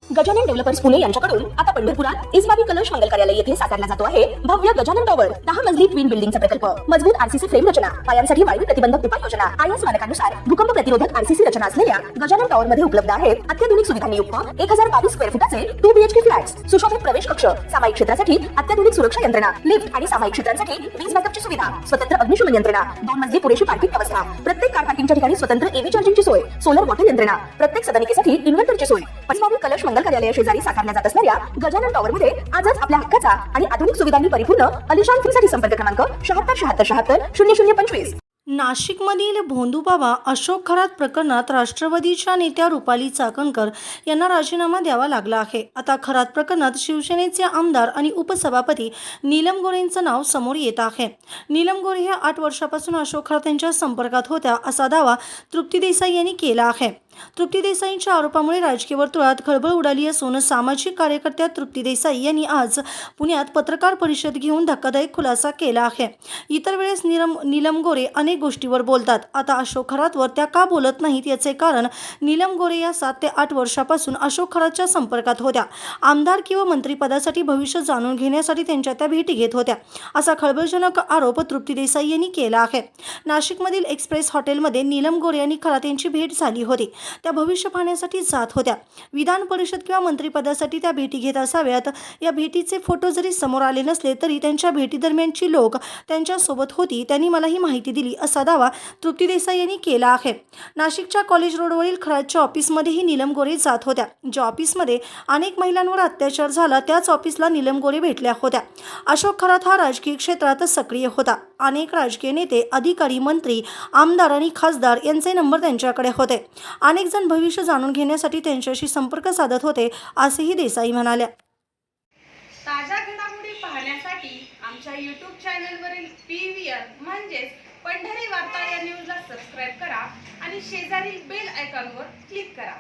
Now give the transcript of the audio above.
Gajanan developers Pune यांच्याकडून आता पंढरपुरात इस्बाबी कलश मंगल कार्यालय येथे साकारला जातो आहे भव्य गजानन टॉवर 10 मजली ट्विन बिल्डिंगचा प्रकल्प। मजबूत आरसीसी फ्रेम रचना, पायांसाठी वायू प्रतिबंधक उपाययोजना, आयएस मानकानुसार भूकंप प्रतिरोधक आरसीसी रचना असलेल्या गजानन टॉवर मध्ये उपलब्ध आहेत अत्याधुनिक सुविधांनी युक्त 1022 स्क्वेअर फुटाचे 2 बीएचके फ्लॅट्स, सुशोभित प्रवेश कक्ष, सामायिक क्षेत्रासाठी अत्याधुनिक सुरक्षा यंत्रणा, लिफ्ट आणि सामायिक क्षेत्रांसाठी वीज बॅकअपची सुविधा, स्वतंत्र अग्निशमन यंत्रणा, 2 मजली पुरेशी पार्किंग व्यवस्था, प्रत्येक कार पार्किंगच्या ठिकाणी स्वतंत्र एव्ही चार्जिंगची सोय, सोलर वॉटर यंत्रणा, प्रत्येक सदनिकेसाठी इन्व्हर्टरची सोय। इस्बाबी कलश मंगल कार्यालय शेजारी साकारल्या जात असणाऱ्या गजानन टॉवर मध्ये आजच आपल्या हक्काचा आणि आधुनिक सुविधांनी परिपूर्ण अलिशान फ्रीसाठी संपर्क क्रमांक 7676760025। नाशिकमधील भोंदूबाबा अशोक खरात प्रकरणात राष्ट्रवादीच्या नेत्या रुपाली चाकणकर यांना राजीनामा द्यावा लागला आहे। आता खरात प्रकरणात शिवसेनेचे आमदार आणि उपसभापती नीलम गोरेंचं नाव समोर येत आहे। नीलम गोरे हे 8 वर्षापासून अशोक खरात यांच्या संपर्कात होत्या असा दावा तृप्ती देसाई यांनी केला आहे। तृप्ती देसाईंच्या आरोपामुळे राजकीय वर्तुळात खळबळ उडाली असून सामाजिक कार्यकर्त्या तृप्ती देसाई यांनी आज पुण्यात पत्रकार परिषद घेऊन धक्कादायक खुलासा केला आहे। इतर वेळेस नीलम गोरे अनेक गोष्टीवर बोलतात, आता अशोक खरातवर त्या का बोलत नाहीत याचे कारण नीलम गोरे या 7 ते 8 वर्षापासून अशोक खरातच्या संपर्कात होत्या। आमदार किंवा मंत्रिपदासाठी भविष्य जाणून घेण्यासाठी त्यांच्या त्या भेटी घेत होत्या असा खळबळजनक आरोप तृप्ती देसाई यांनी केला आहे। नाशिकमधील एक्सप्रेस हॉटेलमध्ये नीलम गोरे आणि खरात यांची भेट झाली होती। त्या भविष्य पाहण्यासाठी जात होत्या। विधान परिषद किंवा मंत्रिपदासाठी त्या भेटी घेत असाव्यात। या भेटीचे फोटो जरी समोर आले नसले तरी त्यांच्या भेटी दरम्यानची लोक त्यांच्या सोबत होती, त्यांनी मला ही माहिती दिली असा दावा तृप्ती देसाई यांनी केला आहे। नाशिकच्या कॉलेज रोडवरील खरातच्या ऑफिसमध्येही नीलम गोरे जात होत्या। ज्या ऑफिसमध्ये अनेक महिलांवर अत्याचार झाला त्याच ऑफिसला नीलम गोरे भेटल्या होत्या। अशोक खरात हा राजकीय क्षेत्रात सक्रिय होता। अनेक राजकीय नेते, अधिकारी, मंत्री, आमदार आणि खासदार यांचे नंबर त्यांच्याकडे होते। अनेक जण भविष्य जाणून घेण्यासाठी त्यांच्याशी संपर्क साधत होते असेही देसाई म्हणाल्या। ताज्या घडामोडी पाहण्यासाठी आमच्या YouTube चॅनलवरील PVR म्हणजेच पंढरी वार्ता या न्यूजला सबस्क्राइब करा आणि शेजारील बेल आयकॉनवर क्लिक करा।